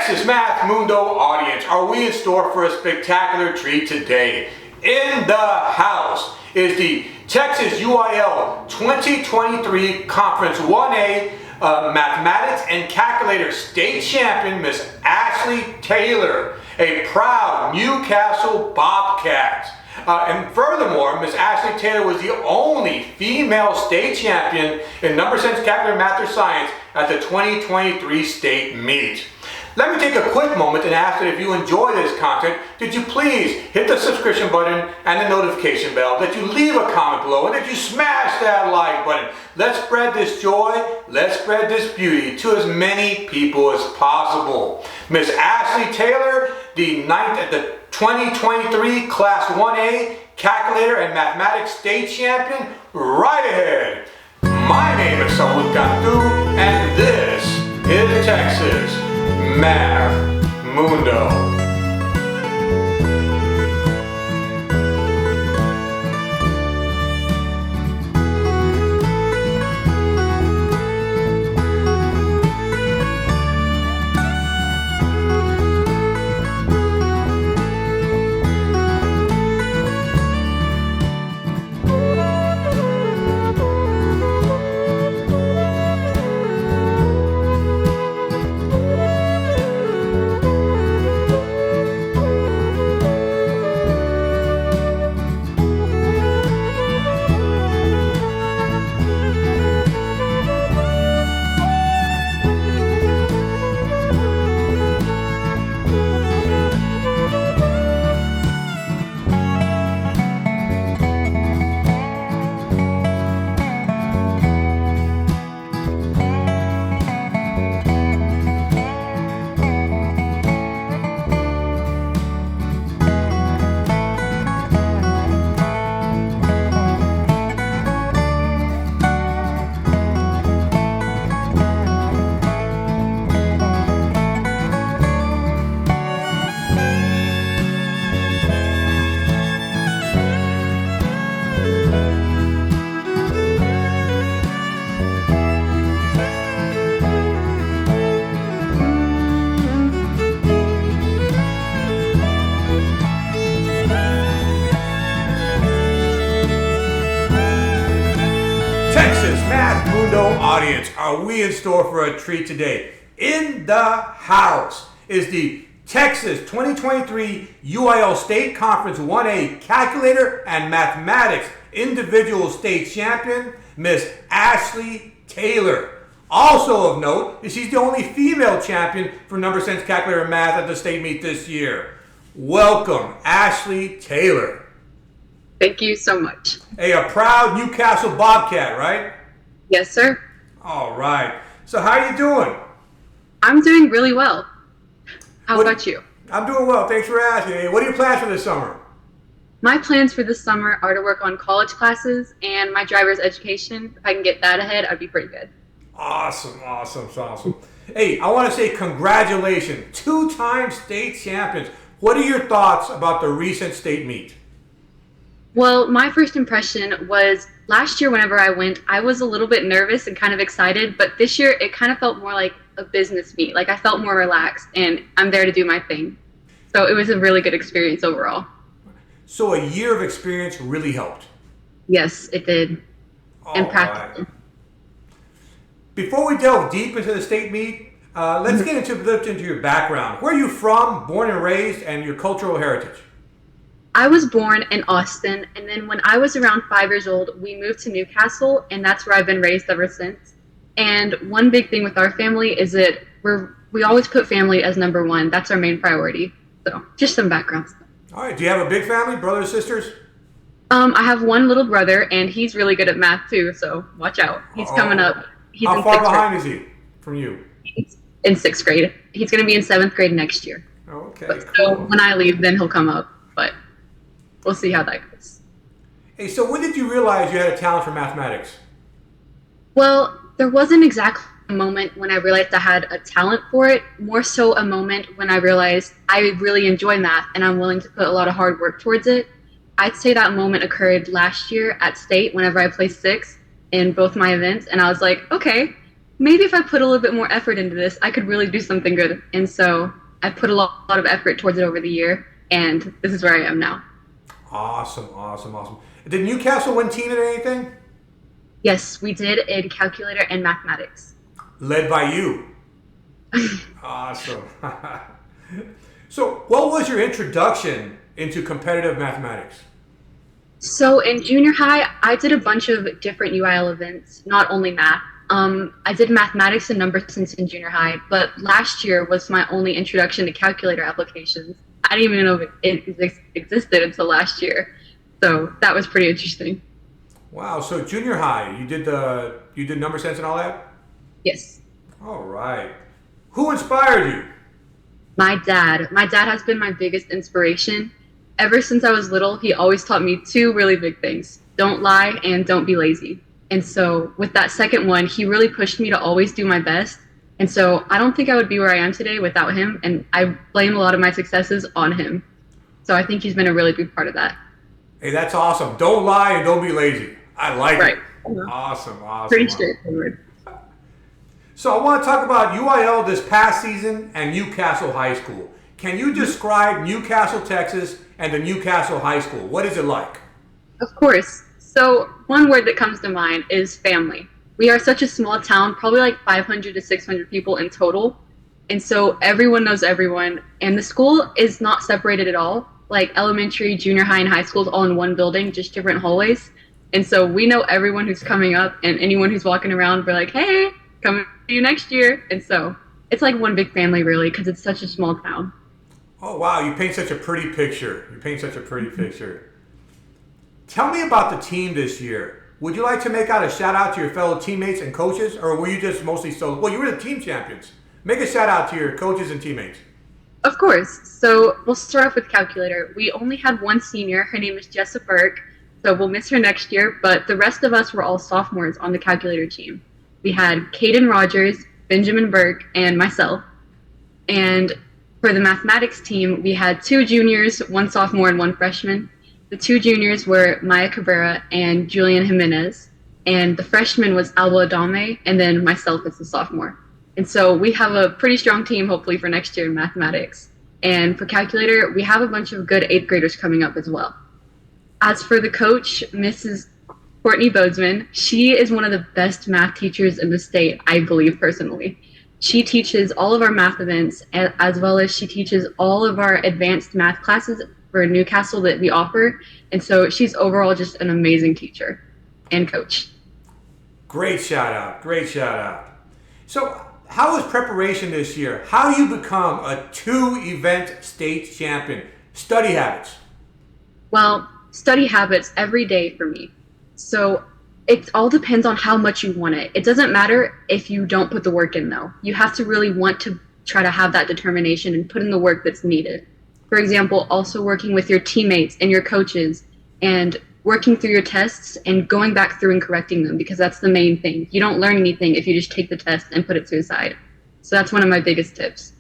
Texas Math Mundo audience, are we in store for a spectacular treat today? In the house is the Texas UIL 2023 Conference 1A Mathematics and Calculator State Champion, Miss Ashleigh Taylor, a proud Newcastle Bobcat. And furthermore, Miss Ashleigh Taylor was the only female state champion in number sense, calculator, math, or science at the 2023 state meet. Let me take a quick moment and ask that if you enjoy this content, that you please hit the subscription button and the notification bell, that you leave a comment below, and that you smash that like button. Let's spread this joy, let's spread this beauty to as many people as possible. Miss Ashleigh Taylor, the 2023 Class 1A Calculator and Mathematics State Champion, right ahead. My name is Saul Cantu, and this is Texas Math Mundo. Texas Math Mundo audience, are we in store for a treat today? In the house is the Texas 2023 UIL State Conference 1A Calculator and Mathematics Individual State Champion, Miss Ashleigh Taylor. Also of note is she's the only female champion for number sense calculator and math at the state meet this year. Welcome, Ashleigh Taylor. Thank you so much. Hey, a proud Newcastle Bobcat, right? Yes, sir. All right. So how are you doing? I'm doing really well. How about you? I'm doing well. Thanks for asking. Hey, what are your plans for this summer? My plans for this summer are to work on college classes and my driver's education. If I can get that ahead, I'd be pretty good. Awesome. Hey, I want to say congratulations. 2-time state champions. What are your thoughts about the recent state meet? Well, my first impression was last year whenever I went, I was a little bit nervous and kind of excited, but this year it kind of felt more like a business meet. Like I felt more relaxed and I'm there to do my thing. So it was a really good experience overall. So a year of experience really helped? Yes, it did. And practical. Right. Before we delve deep into the state meet, let's get into your background. Where are you from, born and raised, and your cultural heritage? I was born in Austin, and then when I was around 5 years old, we moved to Newcastle, and that's where I've been raised ever since. And one big thing with our family is that we always put family as number one. That's our main priority. So just some background stuff. All right. Do you have a big family, brothers, sisters? I have one little brother, and he's really good at math too, so watch out. He's coming up. He's How in far 6th behind grade. is he from you? He's in 6th grade. He's going to be in 7th grade next year. Okay, But cool. So when I leave, then he'll come up. But we'll see how that goes. Hey, so when did you realize you had a talent for mathematics? Well, there wasn't exactly a moment when I realized I had a talent for it, more so a moment when I realized I really enjoy math and I'm willing to put a lot of hard work towards it. I'd say that moment occurred last year at state whenever I placed 6th in both my events, and I was like, okay, maybe if I put a little bit more effort into this, I could really do something good. And so I put a lot of effort towards it over the year, and this is where I am now. Awesome, awesome, awesome. Did Newcastle win team at anything? Yes, we did in calculator and mathematics. Led by you. Awesome. So, what was your introduction into competitive mathematics? So in junior high, I did a bunch of different UIL events, not only math. I did mathematics and number sense in junior high, but last year was my only introduction to calculator applications. I didn't even know it existed until last year. So that was pretty interesting. Wow. So junior high, you did number sense and all that. Yes. All right. Who inspired you? My dad. My dad has been my biggest inspiration. Ever since I was little, he always taught me two really big things: don't lie and don't be lazy. And so with that second one, he really pushed me to always do my best. And so I don't think I would be where I am today without him. And I blame a lot of my successes on him. So I think he's been a really big part of that. Hey, that's awesome. Don't lie and don't be lazy. I like Right. it. Awesome, awesome. Pretty awesome. straightforward. So I want to talk about UIL this past season and Newcastle High School. Can you describe Newcastle, Texas, and the Newcastle High School? What is it like? Of course. So one word that comes to mind is family. We are such a small town, probably like 500 to 600 people in total. And so everyone knows everyone. And the school is not separated at all. Like elementary, junior high, and high schools all in one building, just different hallways. And so we know everyone who's coming up, and anyone who's walking around, we're like, hey, come see you next year. And so it's like one big family, really, because it's such a small town. Oh, wow. You paint such a pretty picture. You paint such a pretty picture. Tell me about the team this year. Would you like to make out a shout out to your fellow teammates and coaches, or were you just mostly solo? Well, you were the team champions. Make a shout out to your coaches and teammates. Of course. So we'll start off with calculator. We only had one senior. Her name is Jessa Burke. So we'll miss her next year. But the rest of us were all sophomores on the calculator team. We had Caden Rogers, Benjamin Burke, and myself. And for the mathematics team, we had two juniors, one sophomore and one freshman. The two juniors were Maya Cabrera and Julian Jimenez. And the freshman was Alba Adame, and then myself as the sophomore. And so we have a pretty strong team, hopefully, for next year in mathematics. And for calculator, we have a bunch of good 8th graders coming up as well. As for the coach, Mrs. Courtney Bozeman, she is one of the best math teachers in the state, I believe personally. She teaches all of our math events, as well as she teaches all of our advanced math classes for Newcastle that we offer. And so she's overall just an amazing teacher and coach. Great shout out. Great shout out. So, how was preparation this year? How do you become a 2-event state champion? Study habits. Well, study habits every day for me. So it all depends on how much you want it. It doesn't matter if you don't put the work in, though. You have to really want to try to have that determination and put in the work that's needed. For example, also working with your teammates and your coaches and working through your tests and going back through and correcting them, because that's the main thing. You don't learn anything if you just take the test and put it to the side. So that's one of my biggest tips.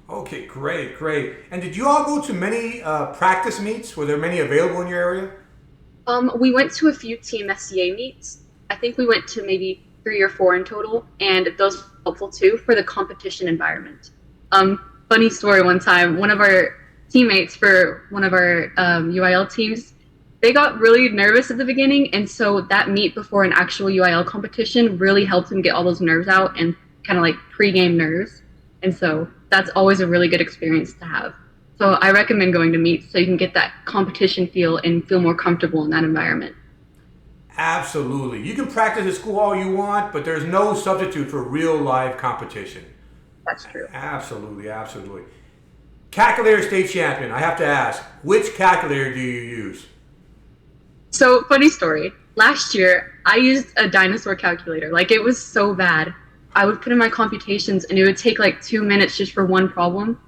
Okay, great, great. And did you all go to many practice meets? Were there many available in your area? We went to a few Team SCA meets. I think we went to maybe 3 or 4 in total, and those were helpful too for the competition environment. Funny story, one time, one of our teammates for one of our UIL teams, they got really nervous at the beginning, and so that meet before an actual UIL competition really helped them get all those nerves out and kind of like pre-game nerves. And so that's always a really good experience to have. So I recommend going to meets so you can get that competition feel and feel more comfortable in that environment. Absolutely. You can practice at school all you want, but there's no substitute for real live competition. That's true. Absolutely, absolutely. Calculator state champion. I have to ask, which calculator do you use? So funny story. Last year, I used a dinosaur calculator. Like, it was so bad. I would put in my computations and it would take like 2 minutes just for one problem.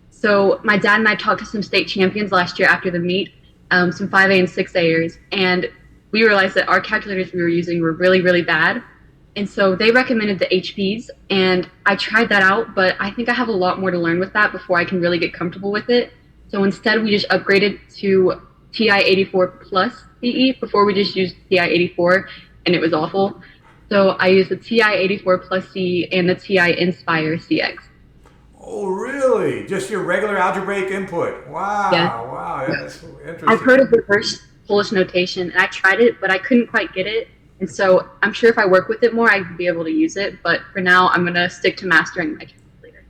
So my dad and I talked to some state champions last year after the meet, some 5A and 6A'ers, and we realized that our calculators we were using were really, really bad. And so they recommended the HPs, and I tried that out, but I think I have a lot more to learn with that before I can really get comfortable with it. So instead, we just upgraded to TI-84 plus CE before we just used TI-84, and it was awful. So I use the TI-84 Plus C and the TI Inspire CX. Oh, really? Just your regular algebraic input? Yeah. Wow, wow, yeah, that's I've heard interesting. of reverse Polish notation, and I tried it, but I couldn't quite get it. And so I'm sure if I work with it more, I'd be able to use it. But for now, I'm going to stick to mastering my calculator.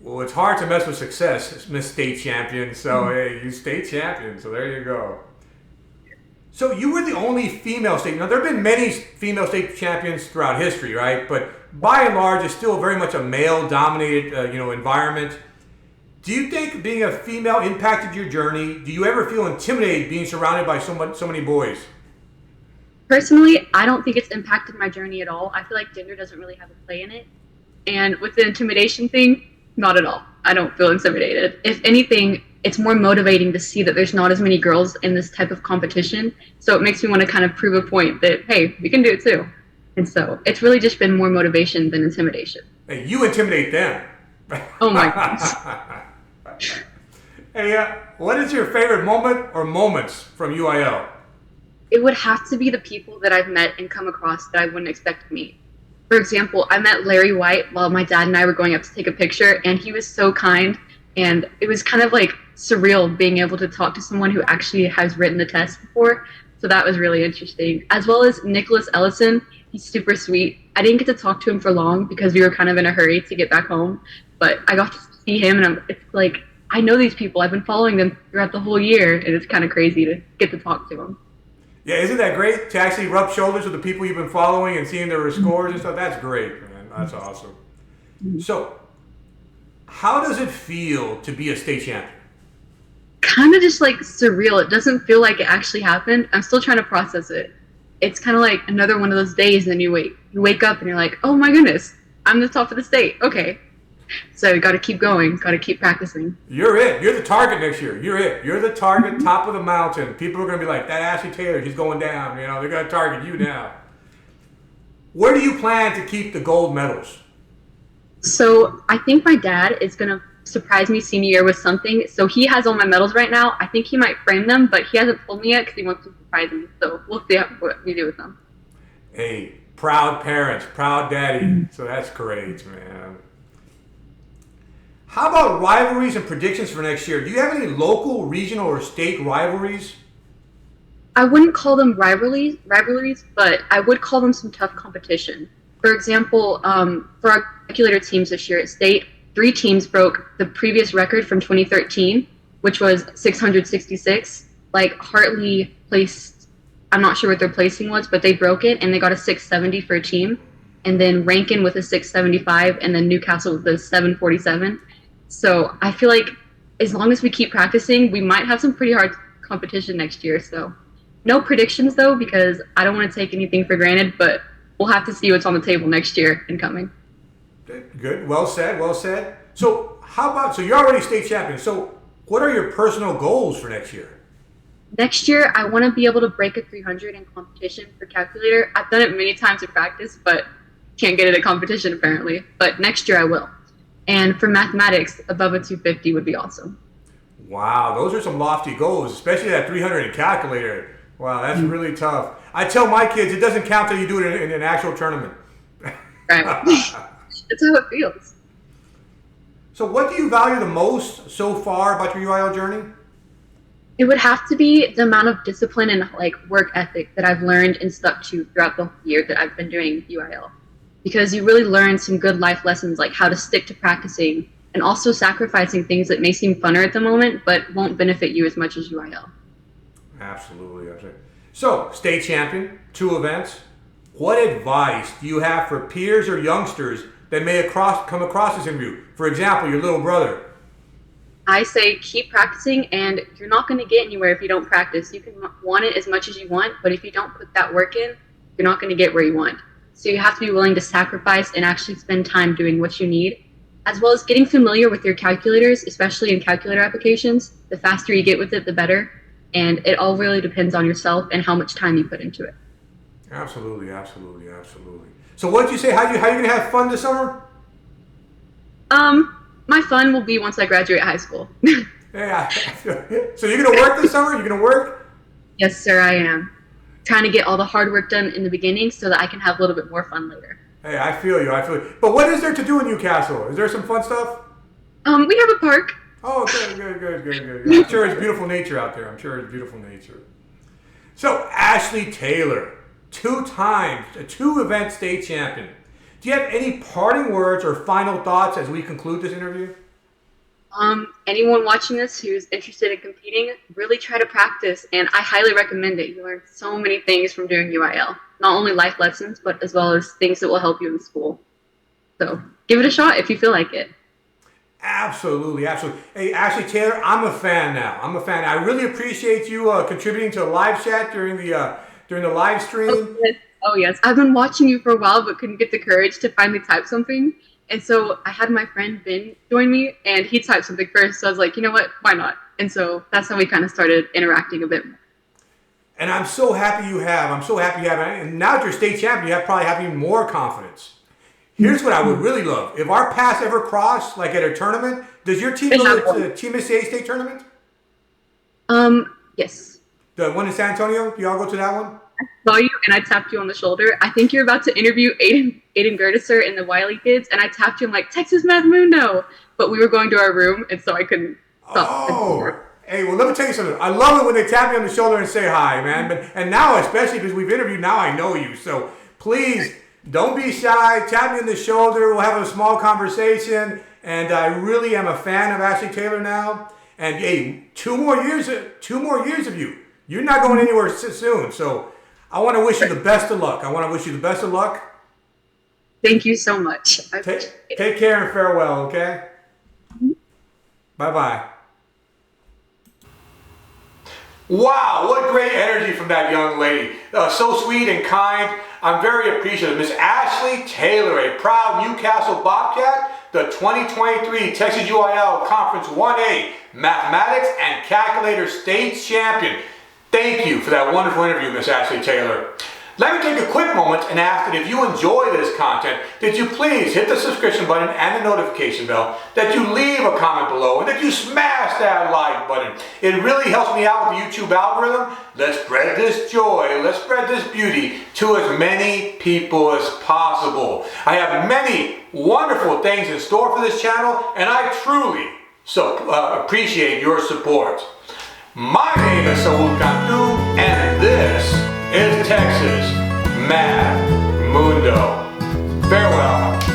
Well, it's hard to mess with success, Miss State Champion. So hey, you state champion. So there you go. So you were the only female state. Now there have been many female state champions throughout history, right? But by and large, it's still very much a male-dominated, environment. Do you think being a female impacted your journey? Do you ever feel intimidated being surrounded by so many boys? Personally, I don't think it's impacted my journey at all. I feel like gender doesn't really have a play in it. And with the intimidation thing, not at all. I don't feel intimidated. If anything, it's more motivating to see that there's not as many girls in this type of competition. So it makes me want to kind of prove a point that, hey, we can do it too. And so it's really just been more motivation than intimidation. Hey, you intimidate them. Oh my goodness. Hey, what is your favorite moment or moments from UIL? It would have to be the people that I've met and come across that I wouldn't expect to meet. For example, I met Larry White while my dad and I were going up to take a picture, and he was so kind, and it was kind of like surreal being able to talk to someone who actually has written the test before. So that was really interesting. As well as Nicholas Ellison, he's super sweet. I didn't get to talk to him for long because we were kind of in a hurry to get back home, but I got to see him, and it's like, I know these people. I've been following them throughout the whole year, and it's kind of crazy to get to talk to them. Yeah, isn't that great to actually rub shoulders with the people you've been following and seeing their scores and stuff? That's great, man. That's awesome. So, how does it feel to be a state champion? Kind of just like surreal. It doesn't feel like it actually happened. I'm still trying to process it. It's kind of like another one of those days, and then you wake up and you're like, oh my goodness, I'm the top of the state. Okay. So you got to keep going, got to keep practicing. You're it. You're the target next year. You're it. You're the target, top of the mountain. People are going to be like, that Ashleigh Taylor, she's going down. They're going to target you now. Where do you plan to keep the gold medals? So I think my dad is going to surprise me senior year with something. So he has all my medals right now. I think he might frame them, but he hasn't told me yet because he wants to surprise me. So we'll see what we do with them. Hey, proud parents, proud daddy. So that's great, man. How about rivalries and predictions for next year? Do you have any local, regional, or state rivalries? I wouldn't call them rivalries, but I would call them some tough competition. For example, for our calculator teams this year at state, 3 teams broke the previous record from 2013, which was 666. Like Hartley placed, I'm not sure what their placing was, but they broke it and they got a 670 for a team. And then Rankin with a 675, and then Newcastle with a 747. So I feel like as long as we keep practicing, we might have some pretty hard competition next year. So no predictions though, because I don't want to take anything for granted, but we'll have to see what's on the table next year and coming. Good. Well said. Well said. So so you're already state champion. So what are your personal goals for next year? Next year, I want to be able to break a 300 in competition for calculator. I've done it many times in practice, but can't get it at competition apparently. But next year I will. And for mathematics, above a 250 would be awesome. Wow, those are some lofty goals, especially that 300 in calculator. Wow, that's really tough. I tell my kids it doesn't count till you do it in an actual tournament. Right. That's how it feels. So what do you value the most so far about your UIL journey? It would have to be the amount of discipline and like work ethic that I've learned and stuck to throughout the year that I've been doing UIL. Because you really learn some good life lessons like how to stick to practicing and also sacrificing things that may seem funner at the moment but won't benefit you as much as UIL. Absolutely. So, state champion, 2 events. What advice do you have for peers or youngsters that may come across this interview? For example, your little brother. I say keep practicing, and you're not going to get anywhere if you don't practice. You can want it as much as you want, but if you don't put that work in, you're not going to get where you want. So you have to be willing to sacrifice and actually spend time doing what you need, as well as getting familiar with your calculators, especially in calculator applications. The faster you get with it, the better. And it all really depends on yourself and how much time you put into it. Absolutely, absolutely, absolutely. So what did you say? How you going to have fun this summer? My fun will be once I graduate high school. Yeah. So you're going to work this summer? You're going to work? Yes, sir, I am. trying to get all the hard work done in the beginning so that I can have a little bit more fun later. Hey, I feel you. I feel you. But what is there to do in Newcastle? Is there some fun stuff? We have a park. Oh, good. I'm sure it's beautiful nature out there. I'm sure it's beautiful nature. So, Ashleigh Taylor, 2-event state champion. Do you have any parting words or final thoughts as we conclude this interview? Anyone watching this who's interested in competing, really try to practice, and I highly recommend it. You learn so many things from doing UIL. Not only life lessons, but as well as things that will help you in school. So give it a shot if you feel like it. Absolutely. Hey, Ashleigh Taylor, I'm a fan now. I really appreciate you contributing to the live chat during the live stream. Oh, yes. I've been watching you for a while, but couldn't get the courage to finally type something. And so I had my friend Ben join me, and he typed something first. So I was like, you know what? Why not? And so that's how we kind of started interacting a bit more. And I'm so happy you have. And now that you're state champion, you probably have even more confidence. Here's what I would really love. If our paths ever cross, like at a tournament, does your team go to the Team SCA state tournament? Yes. The one in San Antonio? Do y'all go to that one? I saw you and I tapped you on the shoulder. I think you're about to interview Aiden Gertisser and the Wiley kids, and I tapped you. I'm like, Texas Math Mundo. But we were going to our room, and so I couldn't stop. Oh. Hey, well, let me tell you something. I love it when they tap me on the shoulder and say hi, man. And now, especially because we've interviewed, now I know you. So please, don't be shy. Tap me on the shoulder. We'll have a small conversation. And I really am a fan of Ashleigh Taylor now. And hey, 2 more years of you. You're not going anywhere soon. So I want to wish you the best of luck. Thank you so much. Take care and farewell, okay? Bye-bye. Wow, what great energy from that young lady. So sweet and kind. I'm very appreciative. Miss Ashleigh Taylor, a proud Newcastle Bobcat, the 2023 Texas UIL Conference 1A Mathematics and Calculator State Champion. Thank you for that wonderful interview, Miss Ashleigh Taylor. Let me take a quick moment and ask that if you enjoy this content, that you please hit the subscription button and the notification bell, that you leave a comment below, and that you smash that like button. It really helps me out with the YouTube algorithm. Let's spread this joy, let's spread this beauty to as many people as possible. I have many wonderful things in store for this channel, and I truly appreciate your support. My name is Saul Cantu, and this is Texas Math Mundo. Farewell.